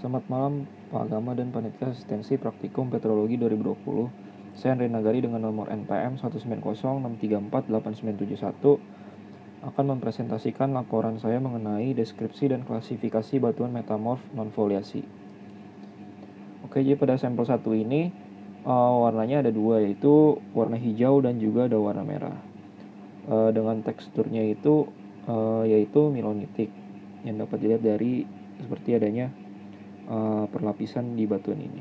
Selamat malam Pak Agama dan Panitia Asistensi Praktikum Petrologi 2020. Saya Andre Nagari dengan nomor NPM 19063489971 akan mempresentasikan laporan saya mengenai deskripsi dan klasifikasi batuan metamorf non-foliasi. Oke, jadi pada sampel 1 ini warnanya ada dua, yaitu warna hijau dan juga ada warna merah. Dengan teksturnya itu yaitu milonitik yang dapat dilihat dari seperti adanya perlapisan di batuan ini.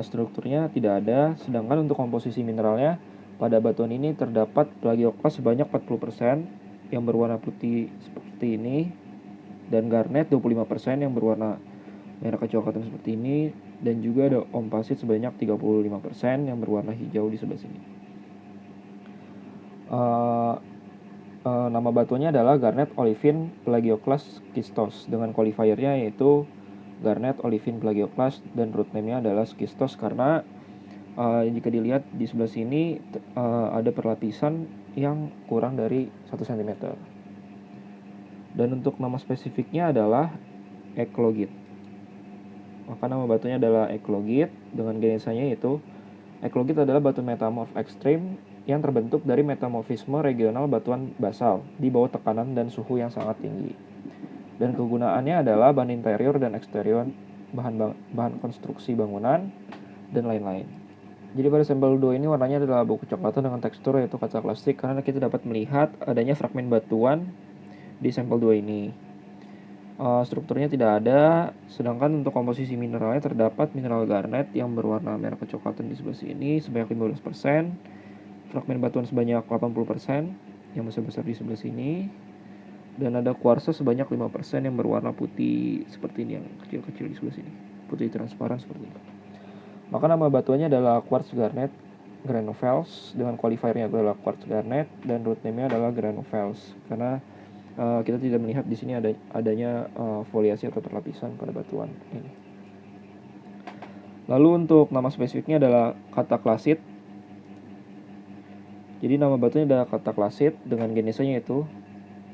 Strukturnya tidak ada, sedangkan untuk komposisi mineralnya pada batuan ini terdapat plagioklas sebanyak 40% yang berwarna putih seperti ini, dan garnet 25% yang berwarna merah kecoklatan seperti ini, dan juga ada ompasit sebanyak 35% yang berwarna hijau di sebelah sini. Nama batuannya adalah garnet olivine plagioklas schistose dengan qualifiernya yaitu garnet olivine plagioklas, dan root name-nya adalah schistose karena jika dilihat di sebelah sini ada perlapisan yang kurang dari 1 cm. Dan untuk nama spesifiknya adalah eklogit. Maka nama batunya adalah eklogit dengan genesanya yaitu eklogit adalah batu metamorf ekstrim yang terbentuk dari metamorfisme regional batuan basal di bawah tekanan dan suhu yang sangat tinggi. Dan kegunaannya adalah bahan interior dan eksterior, bahan konstruksi bangunan, dan lain-lain. Jadi pada sampel 2 ini warnanya adalah abu kecoklatan dengan tekstur yaitu kaca plastik, karena kita dapat melihat adanya fragmen batuan di sampel 2 ini. Strukturnya tidak ada, sedangkan untuk komposisi mineralnya terdapat mineral garnet yang berwarna merah kecoklatan di sebelah sini sebanyak 15%, fragmen batuan sebanyak 80% yang besar-besar di sebelah sini, dan ada kuarsa sebanyak 5% yang berwarna putih seperti ini yang kecil-kecil di sebelah sini, putih transparan seperti ini. Maka nama batuannya adalah quartz garnet granovels dengan qualifiernya adalah quartz garnet, dan root name-nya adalah granovels karena kita tidak melihat di sini adanya foliasi atau perlapisan pada batuan ini. Lalu untuk nama spesifiknya adalah kataklasit. Jadi nama batunya adalah kataklasit dengan genesanya yaitu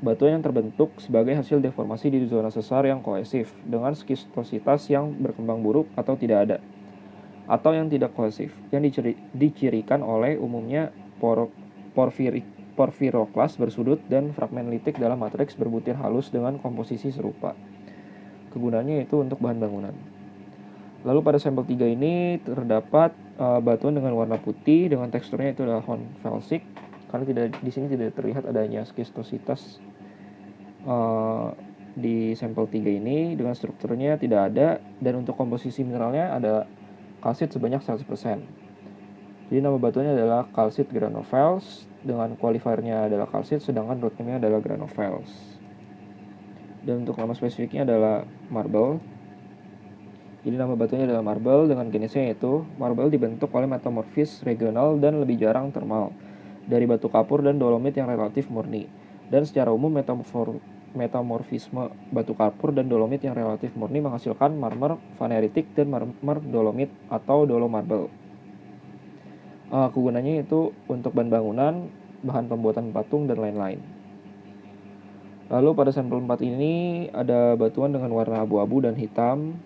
batuan yang terbentuk sebagai hasil deformasi di zona sesar yang kohesif dengan skistositas yang berkembang buruk atau tidak ada, atau yang tidak kohesif, yang dicirikan oleh umumnya porfiroklas bersudut dan fragmen litik dalam matriks berbutir halus dengan komposisi serupa. Kegunaannya itu untuk bahan bangunan. Lalu pada sampel 3 ini terdapat batuan dengan warna putih dengan teksturnya itu adalah hornfelsik, karena di sini tidak terlihat adanya skistositas di sampel 3 ini, dengan strukturnya tidak ada, dan untuk komposisi mineralnya ada kalsit sebanyak 100%. Jadi nama batuannya adalah kalsit granovels dengan qualifiernya adalah kalsit, sedangkan root name-nya adalah granovels. Dan untuk nama spesifiknya adalah marble. Jadi nama batunya adalah marble dengan jenisnya yaitu marble dibentuk oleh metamorfis regional dan lebih jarang termal dari batu kapur dan dolomit yang relatif murni. Dan secara umum metamorfisme batu kapur dan dolomit yang relatif murni menghasilkan marmer vaneritik dan marmer dolomit atau dolomarble. Kegunaannya itu untuk bahan bangunan, bahan pembuatan patung, dan lain-lain. Lalu pada sampel 4 ini ada batuan dengan warna abu-abu dan hitam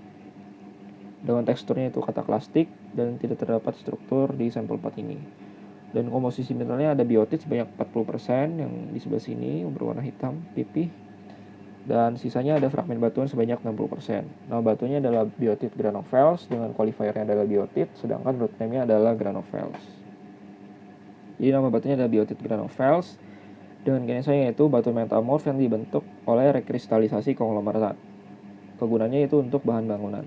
dengan teksturnya itu kataklastik dan tidak terdapat struktur di sampel 4 ini. Dan komposisi mineralnya ada biotit sebanyak 40% yang di sebelah sini berwarna hitam pipih, dan sisanya ada fragmen batuan sebanyak 60%. Nama batuannya adalah biotit granovels dengan qualifiernya adalah biotit, sedangkan root name-nya adalah granovels. Jadi nama batuannya adalah biotit granovels dengan genesanya yaitu batu metamorf yang dibentuk oleh rekristalisasi konglomerat. Kegunaannya itu untuk bahan bangunan.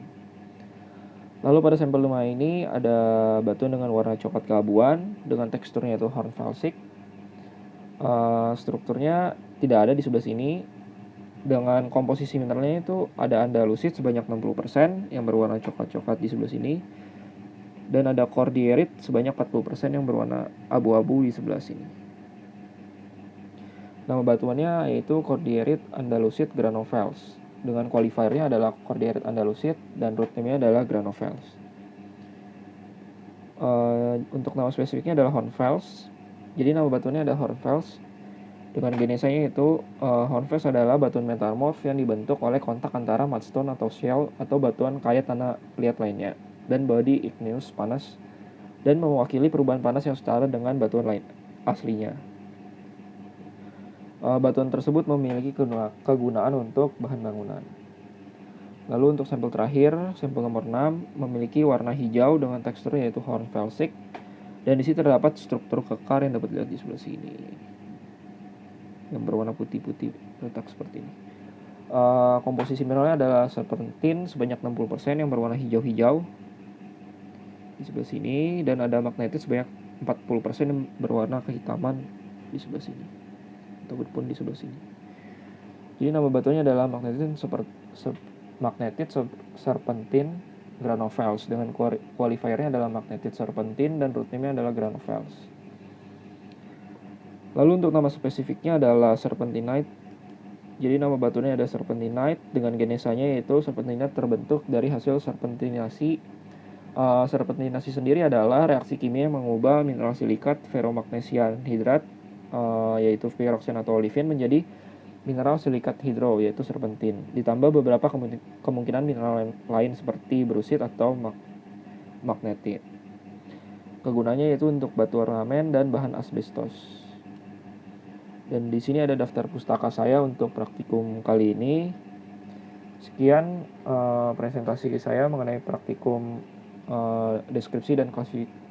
Lalu pada sampel 5 ini ada batuan dengan warna coklat keabuan dengan teksturnya itu hornfelsik. Strukturnya tidak ada di sebelah sini. Dengan komposisi mineralnya itu ada andalusit sebanyak 60% yang berwarna coklat-coklat di sebelah sini. Dan ada cordierit sebanyak 40% yang berwarna abu-abu di sebelah sini. Nama batuannya yaitu cordierit andalusit granovels. Dengan qualifiernya adalah cordierit andalusit dan root name-nya adalah granovels. Untuk nama spesifiknya adalah hornfels. Jadi nama batuannya adalah hornfels Dengan genesanya itu, hornfels adalah batuan metamorf yang dibentuk oleh kontak antara mudstone atau shale atau batuan kaya tanah liat lainnya, dan body igneous panas, dan mewakili perubahan panas yang setara dengan batuan lain aslinya. Batuan tersebut memiliki kegunaan untuk bahan bangunan. Lalu untuk sampel terakhir, sampel nomor 6 memiliki warna hijau dengan tekstur yaitu hornfelsic, dan di sini terdapat struktur kekar yang dapat dilihat di sebelah sini, yang berwarna putih-putih letak seperti ini. Komposisi mineralnya adalah serpentin sebanyak 60% yang berwarna hijau-hijau di sebelah sini, dan ada magnetit sebanyak 40% yang berwarna kehitaman di sebelah sini, ataupun di sebelah sini. Jadi nama batuannya adalah magnetit serpentin granovels, dengan qualifiernya adalah magnetit serpentin dan root name-nya adalah granovels. Lalu untuk nama spesifiknya adalah serpentinite. Jadi nama batuannya ada serpentinite dengan genesanya yaitu serpentinite terbentuk dari hasil serpentinasi. Serpentinasi sendiri adalah reaksi kimia yang mengubah mineral silikat ferromagnesian hidrat yaitu pyroxene atau olivin menjadi mineral silikat hidro yaitu serpentin, ditambah beberapa kemungkinan mineral lain seperti brusit atau magnetit. Kegunaannya yaitu untuk batu ornamen dan bahan asbestos. Dan di sini ada daftar pustaka saya untuk praktikum kali ini. Sekian presentasi saya mengenai praktikum deskripsi dan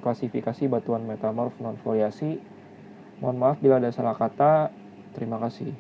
klasifikasi batuan metamorf non foliasi. Mohon maaf bila ada salah kata. Terima kasih.